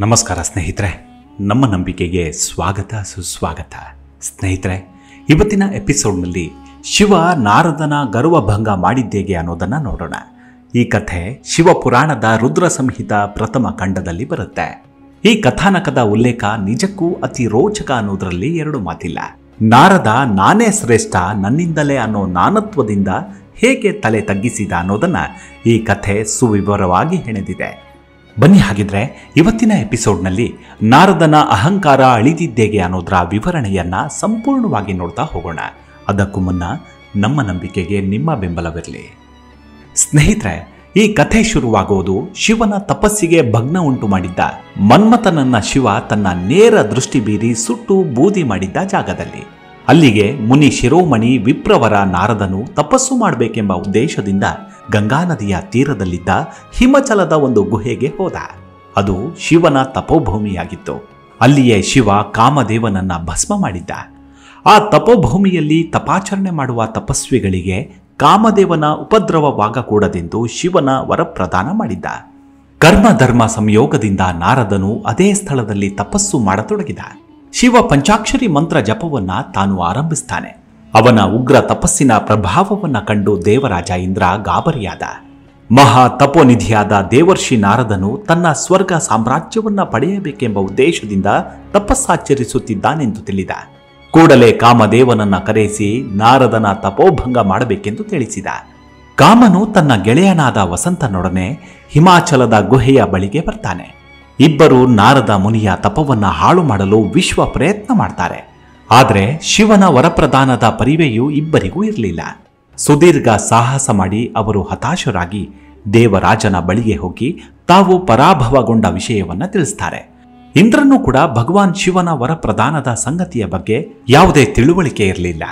ನಮಸ್ಕಾರ ಸ್ನೇಹಿತರೆ, ನಮ್ಮ ನಂಬಿಕೆಗೆ ಸ್ವಾಗತ ಸುಸ್ವಾಗತ. ಸ್ನೇಹಿತರೆ, ಇವತ್ತಿನ ಎಪಿಸೋಡ್ನಲ್ಲಿ ಶಿವ ನಾರದನ ಗರ್ವಭಂಗ ಮಾಡಿದ್ದೇಗೆ ಅನ್ನೋದನ್ನು ನೋಡೋಣ. ಈ ಕಥೆ ಶಿವಪುರಾಣದ ರುದ್ರ ಸಂಹಿತ ಪ್ರಥಮ ಖಂಡದಲ್ಲಿ ಬರುತ್ತೆ. ಈ ಕಥಾನಕದ ಉಲ್ಲೇಖ ನಿಜಕ್ಕೂ ಅತಿ ರೋಚಕ ಅನ್ನೋದರಲ್ಲಿ ಎರಡು ಮಾತಿಲ್ಲ. ನಾರದ ನಾನೇ ಶ್ರೇಷ್ಠ, ನನ್ನಿಂದಲೇ ಅನ್ನೋ ನಾನತ್ವದಿಂದ ಹೇಗೆ ತಲೆ ತಗ್ಗಿಸಿದ ಅನ್ನೋದನ್ನು ಈ ಕಥೆ ಸುವಿವರವಾಗಿ ಹೆಣೆದಿದೆ. ಬನ್ನಿ, ಹಾಗಿದ್ರೆ ಇವತ್ತಿನ ಎಪಿಸೋಡ್ನಲ್ಲಿ ನಾರದನ ಅಹಂಕಾರ ಅಳಿದಿದ್ದೇಗೆ ಅನ್ನೋದರ ವಿವರಣೆಯನ್ನ ಸಂಪೂರ್ಣವಾಗಿ ನೋಡ್ತಾ ಹೋಗೋಣ. ಅದಕ್ಕೂ ಮುನ್ನ ನಮ್ಮ ನಂಬಿಕೆಗೆ ನಿಮ್ಮ ಬೆಂಬಲವಿರಲಿ. ಸ್ನೇಹಿತರೆ, ಈ ಕಥೆ ಶುರುವಾಗುವುದು ಶಿವನ ತಪಸ್ಸಿಗೆ ಭಗ್ನ ಉಂಟು ಮಾಡಿದ್ದ ಮನ್ಮಥನನ್ನ ಶಿವ ತನ್ನ ನೇರ ದೃಷ್ಟಿ ಬೀರಿ ಸುಟ್ಟು ಬೂದಿ ಮಾಡಿದ್ದ ಜಾಗದಲ್ಲಿ. ಅಲ್ಲಿಗೆ ಮುನಿ ಶಿರೋಮಣಿ ವಿಪ್ರವರ ನಾರದನು ತಪಸ್ಸು ಮಾಡಬೇಕೆಂಬ ಉದ್ದೇಶದಿಂದ ಗಂಗಾ ನದಿಯ ತೀರದಲ್ಲಿದ್ದ ಹಿಮಚಲದ ಒಂದು ಗುಹೆಗೆ ಹೋದ. ಅದು ಶಿವನ ತಪೋಭೂಮಿಯಾಗಿತ್ತು. ಅಲ್ಲಿಯೇ ಶಿವ ಕಾಮದೇವನನ್ನ ಭಸ್ಮ ಮಾಡಿದ್ದ. ಆ ತಪೋಭೂಮಿಯಲ್ಲಿ ತಪಾಚರಣೆ ಮಾಡುವ ತಪಸ್ವಿಗಳಿಗೆ ಕಾಮದೇವನ ಉಪದ್ರವವಾಗಕೂಡದೆಂದು ಶಿವನ ವರಪ್ರದಾನ ಮಾಡಿದ್ದ. ಕರ್ಮಧರ್ಮ ಸಂಯೋಗದಿಂದ ನಾರದನು ಅದೇ ಸ್ಥಳದಲ್ಲಿ ತಪಸ್ಸು ಮಾಡತೊಡಗಿದ. ಶಿವ ಪಂಚಾಕ್ಷರಿ ಮಂತ್ರ ಜಪವನ್ನ ತಾನು ಆರಂಭಿಸ್ತಾನೆ. ಅವನ ಉಗ್ರ ತಪಸ್ಸಿನ ಪ್ರಭಾವವನ್ನ ಕಂಡು ದೇವರಾಜ ಇಂದ್ರ ಗಾಬರಿಯಾದ. ಮಹಾ ತಪೋನಿಧಿಯಾದ ದೇವರ್ಷಿ ನಾರದನು ತನ್ನ ಸ್ವರ್ಗ ಸಾಮ್ರಾಜ್ಯವನ್ನ ಪಡೆಯಬೇಕೆಂಬ ಉದ್ದೇಶದಿಂದ ತಪಸ್ಸಾಚರಿಸುತ್ತಿದ್ದಾನೆಂದು ತಿಳಿದ. ಕೂಡಲೇ ಕಾಮದೇವನನ್ನ ಕರೆಯಿಸಿ ನಾರದನ ತಪೋಭಂಗ ಮಾಡಬೇಕೆಂದು ತಿಳಿಸಿದ. ಕಾಮನು ತನ್ನ ಗೆಳೆಯನಾದ ವಸಂತನೊಡನೆ ಹಿಮಾಚಲದ ಗುಹೆಯ ಬಳಿಗೆ ಬರ್ತಾನೆ. ಇಬ್ಬರು ನಾರದ ಮುನಿಯ ತಪವನ್ನ ಹಾಳು ಮಾಡಲು ವಿಶ್ವ ಪ್ರಯತ್ನ ಮಾಡ್ತಾರೆ. ಆದರೆ ಶಿವನ ವರಪ್ರದಾನದ ಪರಿವೆಯೂ ಇಬ್ಬರಿಗೂ ಇರಲಿಲ್ಲ. ಸುದೀರ್ಘ ಸಾಹಸ ಮಾಡಿ ಅವರು ಹತಾಶರಾಗಿ ದೇವರಾಜನ ಬಳಿಗೆ ಹೋಗಿ ತಾವು ಪರಾಭವಗೊಂಡ ವಿಷಯವನ್ನ ತಿಳಿಸ್ತಾರೆ. ಇಂದ್ರನು ಕೂಡ ಭಗವಾನ್ ಶಿವನ ವರಪ್ರದಾನದ ಸಂಗತಿಯ ಬಗ್ಗೆ ಯಾವುದೇ ತಿಳುವಳಿಕೆ ಇರಲಿಲ್ಲ.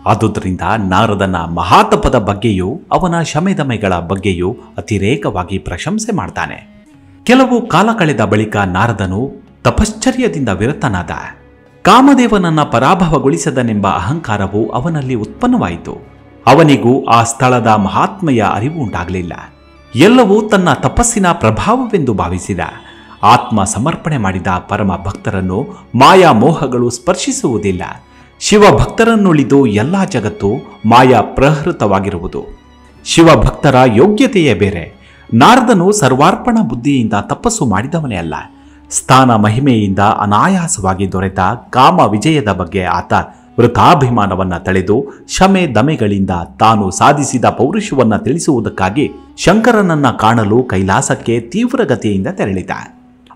ಆದುದರಿಂದ ನಾರದನ ಮಹಾತಪದ ಬಗ್ಗೆಯೂ ಅವನ ಶಮೆದಮೆಗಳ ಬಗ್ಗೆಯೂ ಅತಿರೇಕವಾಗಿ ಪ್ರಶಂಸೆ ಮಾಡ್ತಾನೆ. ಕೆಲವು ಕಾಲ ಕಳೆದ ಬಳಿಕ ನಾರದನು ತಪಶ್ಚರ್ಯದಿಂದ ವಿರತನಾದ. ಕಾಮದೇವನನ್ನ ಪರಾಭವಗೊಳಿಸದನೆಂಬ ಅಹಂಕಾರವು ಅವನಲ್ಲಿ ಉತ್ಪನ್ನವಾಯಿತು. ಅವನಿಗೂ ಆ ಸ್ಥಳದ ಮಹಾತ್ಮೆಯ ಅರಿವು ಉಂಟಾಗಲಿಲ್ಲ. ಎಲ್ಲವೂ ತನ್ನ ತಪಸ್ಸಿನ ಪ್ರಭಾವವೆಂದು ಭಾವಿಸಿದ. ಆತ್ಮ ಸಮರ್ಪಣೆ ಮಾಡಿದ ಪರಮ ಭಕ್ತರನ್ನು ಮಾಯಾ ಮೋಹಗಳು ಸ್ಪರ್ಶಿಸುವುದಿಲ್ಲ. ಶಿವಭಕ್ತರನ್ನುಳಿದು ಎಲ್ಲಾ ಜಗತ್ತು ಮಾಯಾ ಪ್ರಹೃತವಾಗಿರುವುದು. ಶಿವಭಕ್ತರ ಯೋಗ್ಯತೆಯೇ ಬೇರೆ. ನಾರದನು ಸರ್ವಾರ್ಪಣ ಬುದ್ಧಿಯಿಂದ ತಪಸ್ಸು ಮಾಡಿದವನೇ ಅಲ್ಲ. ಸ್ಥಾನ ಮಹಿಮೆಯಿಂದ ಅನಾಯಾಸವಾಗಿ ದೊರೆತ ಕಾಮ ವಿಜಯದ ಬಗ್ಗೆ ಆತ ವೃಥಾಭಿಮಾನವನ್ನ ತಳೆದು ಶಮೆ ದಮೆಗಳಿಂದ ತಾನು ಸಾಧಿಸಿದ ಪೌರುಷವನ್ನ ತಿಳಿಸುವುದಕ್ಕಾಗಿ ಶಂಕರನನ್ನ ಕಾಣಲು ಕೈಲಾಸಕ್ಕೆ ತೀವ್ರಗತಿಯಿಂದ ತೆರಳಿದ.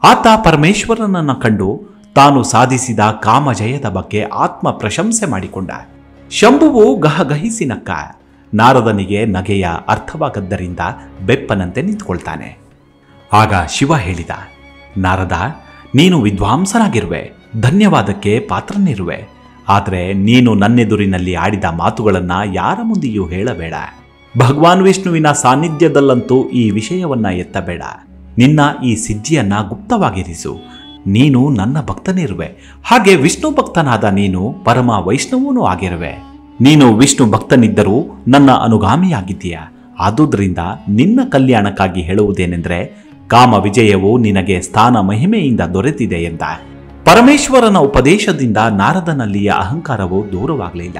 ಆತ ಪರಮೇಶ್ವರನನ್ನ ಕಂಡು ತಾನು ಸಾಧಿಸಿದ ಕಾಮಜಯದ ಬಗ್ಗೆ ಆತ್ಮ ಪ್ರಶಂಸೆ ಮಾಡಿಕೊಂಡ. ಶಂಭುವು ಗಹಗಹಿಸಿ ನಕ್ಕ. ನಾರದನಿಗೆ ನಗೆಯ ಅರ್ಥವಾಗದ್ದರಿಂದ ಬೆಪ್ಪನಂತೆ ನಿಂತುಕೊಳ್ತಾನೆ. ಆಗ ಶಿವ ಹೇಳಿದ, ನಾರದ, ನೀನು ವಿದ್ವಾಂಸನಾಗಿರುವೆ, ಧನ್ಯವಾದಕ್ಕೆ ಪಾತ್ರನಿರುವೆ. ಆದರೆ ನೀನು ನನ್ನೆದುರಿನಲ್ಲಿ ಆಡಿದ ಮಾತುಗಳನ್ನ ಯಾರ ಮುಂದೆಯೂ ಹೇಳಬೇಡ. ಭಗವಾನ್ ವಿಷ್ಣುವಿನ ಸಾನ್ನಿಧ್ಯದಲ್ಲಂತೂ ಈ ವಿಷಯವನ್ನ ಎತ್ತಬೇಡ. ನಿನ್ನ ಈ ಸಿದ್ಧಿಯನ್ನ ಗುಪ್ತವಾಗಿರಿಸು. ನೀನು ನನ್ನ ಭಕ್ತನಿರುವೆ. ಹಾಗೆ ವಿಷ್ಣು ಭಕ್ತನಾದ ನೀನು ಪರಮ ವೈಷ್ಣವನೂ ಆಗಿರುವೆ. ನೀನು ವಿಷ್ಣು ಭಕ್ತನಿದ್ದರೂ ನನ್ನ ಅನುಗಾಮಿಯಾಗಿದ್ದೀಯ. ಆದುದರಿಂದ ನಿನ್ನ ಕಲ್ಯಾಣಕ್ಕಾಗಿ ಹೇಳುವುದೇನೆಂದರೆ, ಕಾಮ ವಿಜಯವು ನಿನಗೆ ಸ್ಥಾನ ಮಹಿಮೆಯಿಂದ ದೊರೆತಿದೆ ಎಂದ. ಪರಮೇಶ್ವರನ ಉಪದೇಶದಿಂದ ನಾರದನಲ್ಲಿಯ ಅಹಂಕಾರವು ದೂರವಾಗಲಿಲ್ಲ.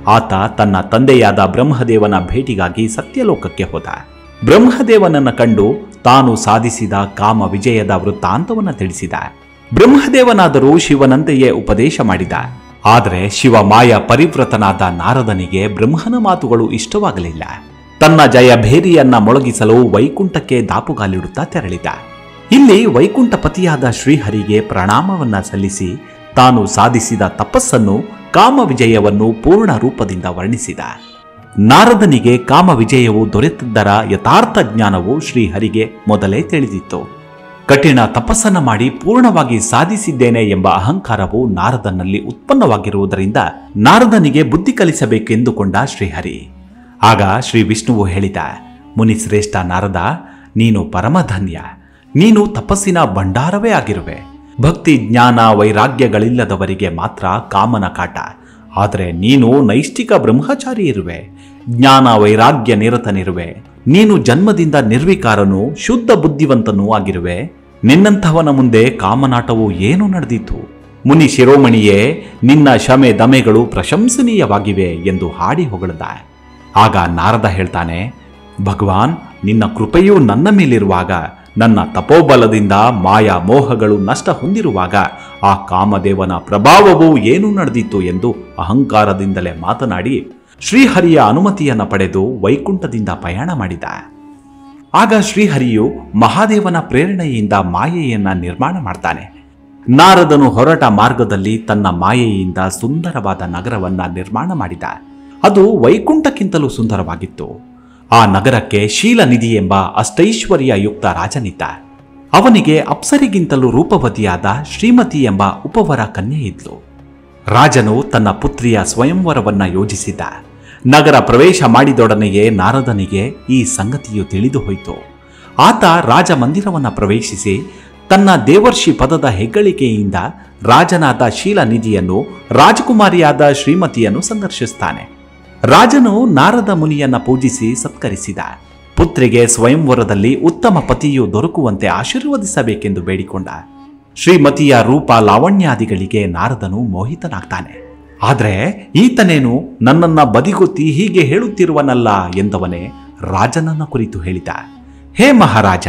ಆತ ತನ್ನ ತಂದೆಯಾದ ಬ್ರಹ್ಮದೇವನ ಭೇಟಿಗಾಗಿ ಸತ್ಯಲೋಕಕ್ಕೆ ಹೋದ. ಬ್ರಹ್ಮದೇವನನ್ನ ಕಂಡು ತಾನು ಸಾಧಿಸಿದ ಕಾಮ ವಿಜಯದ ವೃತ್ತಾಂತವನ್ನು ತಿಳಿಸಿದ. ಬ್ರಹ್ಮದೇವನಾದರೂ ಶಿವನಂತೆಯೇ ಉಪದೇಶ ಮಾಡಿದ. ಆದರೆ ಶಿವ ಮಾಯ ಪರಿವೃತನಾದ ನಾರದನಿಗೆ ಬ್ರಹ್ಮನ ಮಾತುಗಳು ಇಷ್ಟವಾಗಲಿಲ್ಲ. ತನ್ನ ಜಯಭೇರಿಯನ್ನ ಮೊಳಗಿಸಲು ವೈಕುಂಠಕ್ಕೆ ದಾಪುಗಾಲಿಡುತ್ತಾ ತೆರಳಿದ. ಇಲ್ಲಿ ವೈಕುಂಠಪತಿಯಾದ ಶ್ರೀಹರಿಗೆ ಪ್ರಣಾಮವನ್ನ ಸಲ್ಲಿಸಿ ತಾನು ಸಾಧಿಸಿದ ತಪಸ್ಸನ್ನು ಕಾಮ ವಿಜಯವನ್ನು ಪೂರ್ಣ ರೂಪದಿಂದ ವರ್ಣಿಸಿದ. ನಾರದನಿಗೆ ಕಾಮ ವಿಜಯವು ದೊರೆತಿದ್ದರ ಯಥಾರ್ಥ ಜ್ಞಾನವು ಶ್ರೀಹರಿಗೆ ಮೊದಲೇ ತಿಳಿದಿತ್ತು. ಕಠಿಣ ತಪಸ್ಸನ್ನ ಮಾಡಿ ಪೂರ್ಣವಾಗಿ ಸಾಧಿಸಿದ್ದೇನೆ ಎಂಬ ಅಹಂಕಾರವು ನಾರದನಲ್ಲಿ ಉತ್ಪನ್ನವಾಗಿರುವುದರಿಂದ ನಾರದನಿಗೆ ಬುದ್ಧಿ ಕಲಿಸಬೇಕೆಂದುಕೊಂಡ ಶ್ರೀಹರಿ. ಆಗ ಶ್ರೀ ವಿಷ್ಣುವು ಹೇಳಿದ, ಮುನಿಶ್ರೇಷ್ಠ ನಾರದ, ನೀನು ಪರಮಧನ್ಯ. ನೀನು ತಪಸ್ಸಿನ ಭಂಡಾರವೇ ಆಗಿರುವೆ. ಭಕ್ತಿ ಜ್ಞಾನ ವೈರಾಗ್ಯಗಳಿಲ್ಲದವರಿಗೆ ಮಾತ್ರ ಕಾಮನ ಕಾಟ. ಆದರೆ ನೀನು ನೈಷ್ಠಿಕ ಬ್ರಹ್ಮಚಾರಿ ಇರುವೆ. ಜ್ಞಾನ ವೈರಾಗ್ಯ ನಿರತನಿರುವೆ. ನೀನು ಜನ್ಮದಿಂದ ನಿರ್ವಿಕಾರನೂ ಶುದ್ಧ ಬುದ್ಧಿವಂತನೂ ಆಗಿರುವೆ. ನಿನ್ನಂಥವನ ಮುಂದೆ ಕಾಮನಾಟವು ಏನು ನಡೆದಿತ್ತು? ಮುನಿ ಶಿರೋಮಣಿಯೇ, ನಿನ್ನ ಶಮೆ ದಮೆಗಳು ಪ್ರಶಂಸನೀಯವಾಗಿವೆ ಎಂದು ಹಾಡಿ ಹೊಗಳದ. ಆಗ ನಾರದ ಹೇಳ್ತಾನೆ, ಭಗವಾನ್, ನಿನ್ನ ಕೃಪೆಯೂ ನನ್ನ ಮೇಲಿರುವಾಗ, ನನ್ನ ತಪೋಬಲದಿಂದ ಮಾಯಾ ಮೋಹಗಳು ನಷ್ಟ ಹೊಂದಿರುವಾಗ ಆ ಕಾಮದೇವನ ಪ್ರಭಾವವು ಏನು ನಡೆದಿತ್ತು ಎಂದು ಅಹಂಕಾರದಿಂದಲೇ ಮಾತನಾಡಿ ಶ್ರೀಹರಿಯ ಅನುಮತಿಯನ್ನು ಪಡೆದು ವೈಕುಂಠದಿಂದ ಪಯಣ ಮಾಡಿದ. ಆಗ ಶ್ರೀಹರಿಯು ಮಹಾದೇವನ ಪ್ರೇರಣೆಯಿಂದ ಮಾಯೆಯನ್ನ ನಿರ್ಮಾಣ ಮಾಡ್ತಾನೆ. ನಾರದನು ಹೊರಟ ಮಾರ್ಗದಲ್ಲಿ ತನ್ನ ಮಾಯೆಯಿಂದ ಸುಂದರವಾದ ನಗರವನ್ನ ನಿರ್ಮಾಣ ಮಾಡಿದ. ಅದು ವೈಕುಂಠಕ್ಕಿಂತಲೂ ಸುಂದರವಾಗಿತ್ತು. ಆ ನಗರಕ್ಕೆ ಶೀಲನಿಧಿ ಎಂಬ ಅಷ್ಟೈಶ್ವರ್ಯ ಯುಕ್ತ ರಾಜನಿದ್ದ. ಅವನಿಗೆ ಅಪ್ಸರಿಗಿಂತಲೂ ರೂಪವತಿಯಾದ ಶ್ರೀಮತಿ ಎಂಬ ಉಪವರ ಕನ್ಯೆ ಇದ್ಲು. ರಾಜನು ತನ್ನ ಪುತ್ರಿಯ ಸ್ವಯಂವರವನ್ನ ಯೋಜಿಸಿದ್ದ. ನಗರ ಪ್ರವೇಶ ಮಾಡಿದೊಡನೆಯೇ ನಾರದನಿಗೆ ಈ ಸಂಗತಿಯು ತಿಳಿದು ಹೋಯಿತು. ಆತ ರಾಜಮಂದಿರವನ್ನು ಪ್ರವೇಶಿಸಿ ತನ್ನ ದೇವರ್ಷಿ ಪದದ ಹೆಗ್ಗಳಿಕೆಯಿಂದ ರಾಜನಾದ ಶೀಲನಿಧಿಯನ್ನು, ರಾಜಕುಮಾರಿಯಾದ ಶ್ರೀಮತಿಯನ್ನು ಸಂದರ್ಶಿಸ್ತಾನೆ. ರಾಜನು ನಾರದ ಮುನಿಯನ್ನ ಪೂಜಿಸಿ ಸತ್ಕರಿಸಿದ. ಪುತ್ರಿಗೆ ಸ್ವಯಂವರದಲ್ಲಿ ಉತ್ತಮ ಪತಿಯು ದೊರಕುವಂತೆ ಆಶೀರ್ವದಿಸಬೇಕೆಂದು ಬೇಡಿಕೊಂಡ. ಶ್ರೀಮತಿಯ ರೂಪ ಲಾವಣ್ಯಾದಿಗಳಿಗೆ ನಾರದನು ಮೋಹಿತನಾಗ್ತಾನೆ. ಆದರೆ ಈತನೇನು ನನ್ನನ್ನ ಬದಿಗೊತ್ತಿ ಹೀಗೆ ಹೇಳುತ್ತಿರುವನಲ್ಲ ಎಂದವನೇ ರಾಜನನ್ನ ಕುರಿತು ಹೇಳಿದ. ಹೇ ಮಹಾರಾಜ,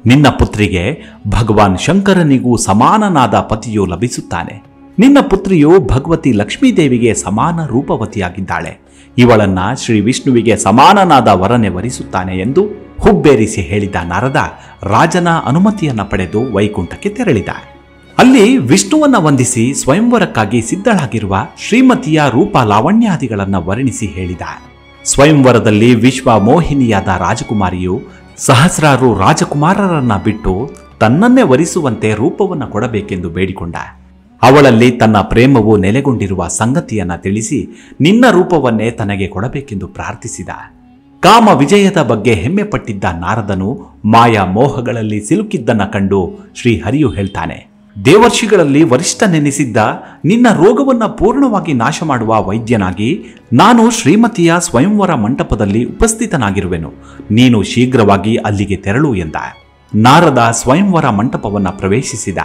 ನಿನ್ನ ಪುತ್ರಿಗೆ ಭಗವಾನ್ ಶಂಕರನಿಗೂ ಸಮಾನನಾದ ಪತಿಯು ಲಭಿಸುತ್ತಾನೆ. ನಿನ್ನ ಪುತ್ರಿಯು ಭಗವತಿ ಲಕ್ಷ್ಮೀದೇವಿಗೆ ಸಮಾನ ರೂಪವತಿಯಾಗಿದ್ದಾಳೆ. ಇವಳನ್ನ ಶ್ರೀ ವಿಷ್ಣುವಿಗೆ ಸಮಾನನಾದ ವರನೆ ವರಿಸುತ್ತಾನೆ ಎಂದು ಹುಬ್ಬೇರಿಸಿ ಹೇಳಿದ ನಾರದ ರಾಜನ ಅನುಮತಿಯನ್ನ ಪಡೆದು ವೈಕುಂಠಕ್ಕೆ ತೆರಳಿದ. ಅಲ್ಲಿ ವಿಷ್ಣುವನ್ನ ವಂದಿಸಿ ಸ್ವಯಂವರಕ್ಕಾಗಿ ಸಿದ್ಧಳಾಗಿರುವ ಶ್ರೀಮತಿಯ ರೂಪ ಲಾವಣ್ಯಾದಿಗಳನ್ನ ವರ್ಣಿಸಿ ಹೇಳಿದ. ಸ್ವಯಂವರದಲ್ಲಿ ವಿಶ್ವ ಮೋಹಿನಿಯಾದ ರಾಜಕುಮಾರಿಯು ಸಹಸ್ರಾರು ರಾಜಕುಮಾರರನ್ನ ಬಿಟ್ಟು ತನ್ನನ್ನೇ ವರಿಸುವಂತೆ ರೂಪವನ್ನು ಕೊಡಬೇಕೆಂದು ಬೇಡಿಕೊಂಡ. ಅವಳಲ್ಲಿ ತನ್ನ ಪ್ರೇಮವು ನೆಲೆಗೊಂಡಿರುವ ಸಂಗತಿಯನ್ನ ತಿಳಿಸಿ ನಿನ್ನ ರೂಪವನ್ನೇ ತನಗೆ ಕೊಡಬೇಕೆಂದು ಪ್ರಾರ್ಥಿಸಿದ. ಕಾಮ ವಿಜಯದ ಬಗ್ಗೆ ಹೆಮ್ಮೆ ಪಟ್ಟಿದ್ದ ನಾರದನು ಮಾಯಾ ಮೋಹಗಳಲ್ಲಿ ಸಿಲುಕಿದ್ದನ್ನ ಕಂಡು ಶ್ರೀಹರಿಯು ಹೇಳ್ತಾನೆ, ದೇವರ್ಷಿಗಳಲ್ಲಿ ವರಿಷ್ಠನೆನಿಸಿದ್ದ ನಿನ್ನ ರೋಗವನ್ನ ಪೂರ್ಣವಾಗಿ ನಾಶ ಮಾಡುವ ವೈದ್ಯನಾಗಿ ನಾನು ಶ್ರೀಮತಿಯ ಸ್ವಯಂವರ ಮಂಟಪದಲ್ಲಿ ಉಪಸ್ಥಿತನಾಗಿರುವೆನು. ನೀನು ಶೀಘ್ರವಾಗಿ ಅಲ್ಲಿಗೆ ತೆರಳು ಎಂದ. ನಾರದ ಸ್ವಯಂವರ ಮಂಟಪವನ್ನ ಪ್ರವೇಶಿಸಿದ.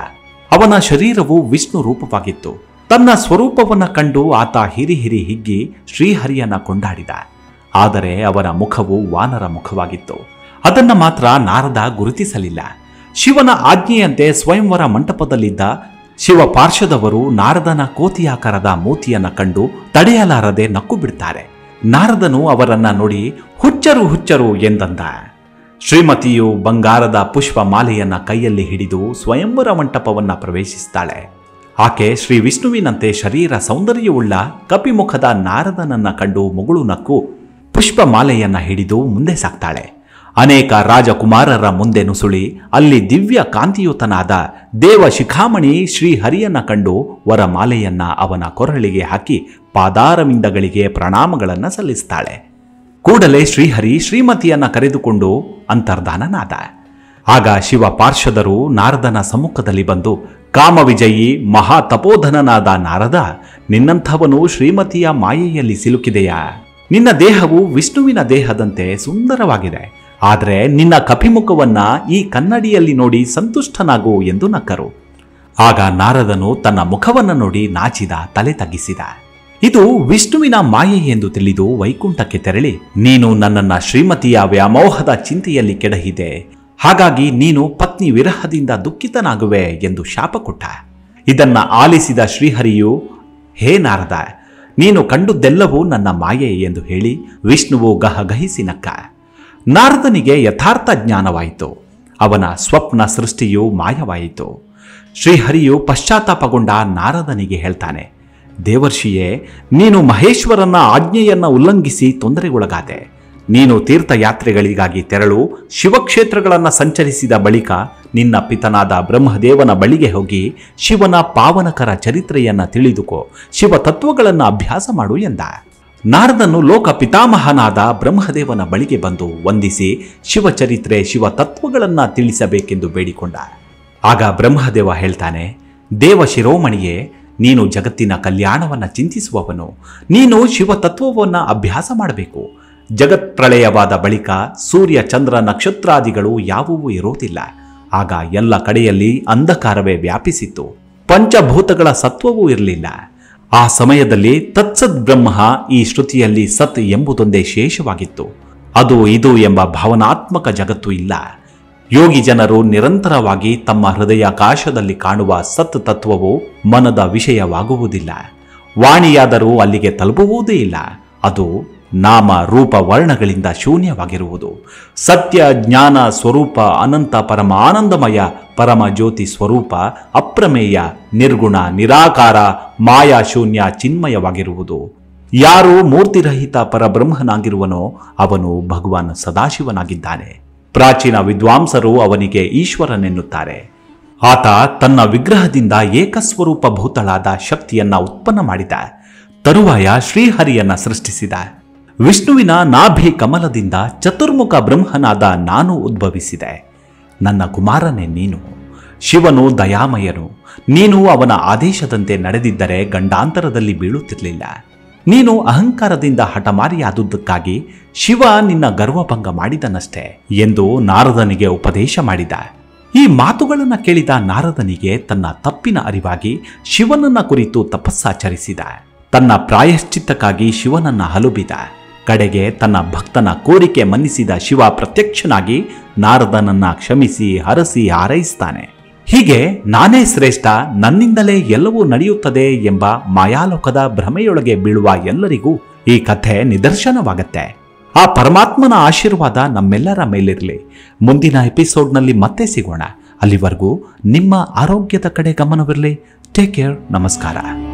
ಅವನ ಶರೀರವು ವಿಷ್ಣು ರೂಪವಾಗಿತ್ತು. ತನ್ನ ಸ್ವರೂಪವನ್ನ ಕಂಡು ಆತ ಹಿರಿ ಹಿಗ್ಗಿ ಶ್ರೀಹರಿಯನ್ನ ಕೊಂಡಾಡಿದ. ಆದರೆ ಅವನ ಮುಖವು ವಾನರ ಮುಖವಾಗಿತ್ತು. ಅದನ್ನ ಮಾತ್ರ ನಾರದ ಗುರುತಿಸಲಿಲ್ಲ. ಶಿವನ ಆಜ್ಞೆಯಂತೆ ಸ್ವಯಂವರ ಮಂಟಪದಲ್ಲಿದ್ದ ಶಿವ ಪಾರ್ಶ್ವದವರು ನಾರದನ ಕೋತಿಯಾಕಾರದ ಮೂತಿಯನ್ನ ಕಂಡು ತಡೆಯಲಾರದೆ ನಕ್ಕು ಬಿಡ್ತಾರೆ. ನಾರದನು ಅವರನ್ನ ನೋಡಿ ಹುಚ್ಚರು ಹುಚ್ಚರು ಎಂದಂದ. ಶ್ರೀಮತಿಯು ಬಂಗಾರದ ಪುಷ್ಪ ಮಾಲೆಯನ್ನ ಕೈಯಲ್ಲಿ ಹಿಡಿದು ಸ್ವಯಂವರ ಮಂಟಪವನ್ನ ಪ್ರವೇಶಿಸ್ತಾಳೆ. ಆಕೆ ಶ್ರೀ ವಿಷ್ಣುವಿನಂತೆ ಶರೀರ ಸೌಂದರ್ಯವುಳ್ಳ ಕಪಿಮುಖದ ನಾರದನನ್ನ ಕಂಡು ಮುಗುಳು ನಕ್ಕು ಪುಷ್ಪ ಮಾಲೆಯನ್ನ ಹಿಡಿದು ಮುಂದೆ ಸಾಕ್ತಾಳೆ. ಅನೇಕ ರಾಜಕುಮಾರರ ಮುಂದೆ ನುಸುಳಿ ಅಲ್ಲಿ ದಿವ್ಯ ಕಾಂತಿಯುತನಾದ ದೇವ ಶಿಖಾಮಣಿ ಶ್ರೀಹರಿಯನ್ನ ಕಂಡು ವರಮಾಲೆಯನ್ನ ಅವನ ಕೊರಳಿಗೆ ಹಾಕಿ ಪಾದಾರವಿಂದಗಳಿಗೆ ಪ್ರಣಾಮಗಳನ್ನು ಸಲ್ಲಿಸ್ತಾಳೆ. ಕೂಡಲೇ ಶ್ರೀಹರಿ ಶ್ರೀಮತಿಯನ್ನ ಕರೆದುಕೊಂಡು ಅಂತರ್ಧಾನನಾದ. ಆಗ ಶಿವ ಪಾರ್ಶ್ವದರು ನಾರದನ ಸಮ್ಮುಖದಲ್ಲಿ ಬಂದು, ಕಾಮವಿಜಯಿ ಮಹಾ ತಪೋಧನನಾದ ನಾರದ, ನಿನ್ನಂಥವನು ಶ್ರೀಮತಿಯ ಮಾಯೆಯಲ್ಲಿ ಸಿಲುಕಿದೆಯಾ? ನಿನ್ನ ದೇಹವು ವಿಷ್ಣುವಿನ ದೇಹದಂತೆ ಸುಂದರವಾಗಿದೆ. ಆದರೆ ನಿನ್ನ ಕಪಿಮುಖವನ್ನ ಈ ಕನ್ನಡಿಯಲ್ಲಿ ನೋಡಿ ಸಂತುಷ್ಟನಾಗು ಎಂದು ನಕ್ಕರು. ಆಗ ನಾರದನು ತನ್ನ ಮುಖವನ್ನು ನೋಡಿ ನಾಚಿದ, ತಲೆ ತಗ್ಗಿಸಿದ. ಇದು ವಿಷ್ಣುವಿನ ಮಾಯೆ ಎಂದು ತಿಳಿದು ವೈಕುಂಠಕ್ಕೆ ತೆರಳಿ, ನೀನು ನನ್ನನ್ನ ಶ್ರೀಮತಿಯ ವ್ಯಾಮೋಹದ ಚಿಂತೆಯಲ್ಲಿ ಕೆಡಹಿದೆ, ಹಾಗಾಗಿ ನೀನು ಪತ್ನಿ ವಿರಹದಿಂದ ದುಃಖಿತನಾಗುವೆ ಎಂದು ಶಾಪ ಕೊಟ್ಟ. ಇದನ್ನ ಆಲಿಸಿದ ಶ್ರೀಹರಿಯು, ಹೇ ನಾರದ, ನೀನು ಕಂಡುದೆಲ್ಲವೂ ನನ್ನ ಮಾಯೆ ಎಂದು ಹೇಳಿ ವಿಷ್ಣುವು ಗಹಗಹಿಸಿ ನಕ್ಕ. ನಾರದನಿಗೆ ಯಥಾರ್ಥ ಜ್ಞಾನವಾಯಿತು. ಅವನ ಸ್ವಪ್ನ ಸೃಷ್ಟಿಯು ಮಾಯವಾಯಿತು. ಶ್ರೀಹರಿಯು ಪಶ್ಚಾತ್ತಾಪಗೊಂಡ ನಾರದನಿಗೆ ಹೇಳ್ತಾನೆ, ದೇವರ್ಷಿಯೇ, ನೀನು ಮಹೇಶ್ವರನ ಆಜ್ಞೆಯನ್ನ ಉಲ್ಲಂಘಿಸಿ ತೊಂದರೆಗೊಳಗಾದೆ. ನೀನು ತೀರ್ಥಯಾತ್ರೆಗಳಿಗಾಗಿ ತೆರಳು ಶಿವಕ್ಷೇತ್ರಗಳನ್ನು ಸಂಚರಿಸಿದ ಬಳಿಕ ನಿನ್ನ ಪಿತನಾದ ಬ್ರಹ್ಮದೇವನ ಬಳಿಗೆ ಹೋಗಿ ಶಿವನ ಪಾವನಕರ ಚರಿತ್ರೆಯನ್ನ ತಿಳಿದುಕೋ, ಶಿವ ತತ್ವಗಳನ್ನು ಅಭ್ಯಾಸ ಮಾಡು ಎಂದ. ನಾರದನು ಲೋಕ ಪಿತಾಮಹನಾದ ಬ್ರಹ್ಮದೇವನ ಬಳಿಗೆ ಬಂದು ವಂದಿಸಿ ಶಿವಚರಿತ್ರೆ ಶಿವ ತತ್ವಗಳನ್ನು ತಿಳಿಸಬೇಕೆಂದು ಬೇಡಿಕೊಂಡ. ಆಗ ಬ್ರಹ್ಮದೇವ ಹೇಳ್ತಾನೆ, ದೇವ ಶಿರೋಮಣಿಯೇ, ನೀನು ಜಗತ್ತಿನ ಕಲ್ಯಾಣವನ್ನ ಚಿಂತಿಸುವವನು. ನೀನು ಶಿವ ತತ್ವವನ್ನು ಅಭ್ಯಾಸ ಮಾಡಬೇಕು. ಜಗತ್ಪ್ರಳಯವಾದ ಬಳಿಕ ಸೂರ್ಯ ಚಂದ್ರ ನಕ್ಷತ್ರಾದಿಗಳು ಯಾವುವೂ ಇರೋದಿಲ್ಲ. ಆಗ ಎಲ್ಲ ಕಡೆಯಲ್ಲಿ ಅಂಧಕಾರವೇ ವ್ಯಾಪಿಸಿತ್ತು. ಪಂಚಭೂತಗಳ ಸತ್ವವೂ ಇರಲಿಲ್ಲ. ಆ ಸಮಯದಲ್ಲಿ ತತ್ಸದ್ ಬ್ರಹ್ಮ ಈ ಶ್ರುತಿಯಲ್ಲಿ ಸತ್ ಎಂಬುದೊಂದೇ ಶೇಷವಾಗಿತ್ತು. ಅದು ಇದು ಎಂಬ ಭಾವನಾತ್ಮಕ ಜಗತ್ತು ಇಲ್ಲ. ಯೋಗಿ ಜನರು ನಿರಂತರವಾಗಿ ತಮ್ಮ ಹೃದಯಾಕಾಶದಲ್ಲಿ ಕಾಣುವ ಸತ್ ತತ್ವವು ಮನದ ವಿಷಯವಾಗುವುದಿಲ್ಲ. ವಾಣಿಯಾದರೂ ಅಲ್ಲಿಗೆ ತಲುಪುವುದೇ ಇಲ್ಲ. ಅದು ನಾಮ ರೂಪ ವರ್ಣಗಳಿಂದ ಶೂನ್ಯವಾಗಿರುವುದು. ಸತ್ಯ ಜ್ಞಾನ ಸ್ವರೂಪ ಅನಂತ ಪರಮ ಆನಂದಮಯ ಪರಮ ಜ್ಯೋತಿ ಸ್ವರೂಪ ಅಪ್ರಮೇಯ ನಿರ್ಗುಣ ನಿರಾಕಾರ ಮಾಯಾ ಶೂನ್ಯ ಚಿನ್ಮಯವಾಗಿರುವುದು. ಯಾರು ಮೂರ್ತಿರಹಿತ ಪರಬ್ರಹ್ಮನಾಗಿರುವನೋ ಅವನು ಭಗವಾನ್ ಸದಾಶಿವನಾಗಿದ್ದಾನೆ. ಪ್ರಾಚೀನ ವಿದ್ವಾಂಸರು ಅವನಿಗೆ ಈಶ್ವರನೆನ್ನುತ್ತಾರೆ. ಆತ ತನ್ನ ವಿಗ್ರಹದಿಂದ ಏಕಸ್ವರೂಪಭೂತಳಾದ ಶಕ್ತಿಯನ್ನ ಉತ್ಪನ್ನ ಮಾಡಿದ. ತರುವಾಯ ಶ್ರೀಹರಿಯನ್ನ ಸೃಷ್ಟಿಸಿದ. ವಿಷ್ಣುವಿನ ನಾಭಿ ಕಮಲದಿಂದ ಚತುರ್ಮುಖ ಬ್ರಹ್ಮನಾದ ನಾನು ಉದ್ಭವಿಸಿದೆ. ನನ್ನ ಕುಮಾರನೇ ನೀನು. ಶಿವನು ದಯಾಮಯನು. ನೀನು ಅವನ ಆದೇಶದಂತೆ ನಡೆದಿದ್ದರೆ ಗಂಡಾಂತರದಲ್ಲಿ ಬೀಳುತ್ತಿರಲಿಲ್ಲ. ನೀನು ಅಹಂಕಾರದಿಂದ ಹಠಮಾರಿಯಾದುದಕ್ಕಾಗಿ ಶಿವ ನಿನ್ನ ಗರ್ವಭಂಗ ಮಾಡಿದನಷ್ಟೇ ಎಂದು ನಾರದನಿಗೆ ಉಪದೇಶ ಮಾಡಿದ. ಈ ಮಾತುಗಳನ್ನು ಕೇಳಿದ ನಾರದನಿಗೆ ತನ್ನ ತಪ್ಪಿನ ಅರಿವಾಗಿ ಶಿವನನ್ನ ಕುರಿತು ತಪಸ್ಸಾಚರಿಸಿದ. ತನ್ನ ಪ್ರಾಯಶ್ಚಿತ್ತಕ್ಕಾಗಿ ಶಿವನನ್ನ ಹಲುಬಿದ. ಕಡೆಗೆ ತನ್ನ ಭಕ್ತನ ಕೋರಿಕೆ ಮನ್ನಿಸಿದ ಶಿವ ಪ್ರತ್ಯಕ್ಷನಾಗಿ ನಾರದನನ್ನ ಕ್ಷಮಿಸಿ ಹರಸಿ ಹಾರೈಸ್ತಾನೆ. ಹೀಗೆ ನಾನೇ ಶ್ರೇಷ್ಠ, ನನ್ನಿಂದಲೇ ಎಲ್ಲವೂ ನಡೆಯುತ್ತದೆ ಎಂಬ ಮಾಯಾಲೋಕದ ಭ್ರಮೆಯೊಳಗೆ ಬೀಳುವ ಎಲ್ಲರಿಗೂ ಈ ಕಥೆ ನಿದರ್ಶನವಾಗತ್ತೆ. ಆ ಪರಮಾತ್ಮನ ಆಶೀರ್ವಾದ ನಮ್ಮೆಲ್ಲರ ಮೇಲಿರಲಿ. ಮುಂದಿನ ಎಪಿಸೋಡ್ನಲ್ಲಿ ಮತ್ತೆ ಸಿಗೋಣ. ಅಲ್ಲಿವರೆಗೂ ನಿಮ್ಮ ಆರೋಗ್ಯದ ಕಡೆ ಗಮನವಿರಲಿ. Take care. ನಮಸ್ಕಾರ.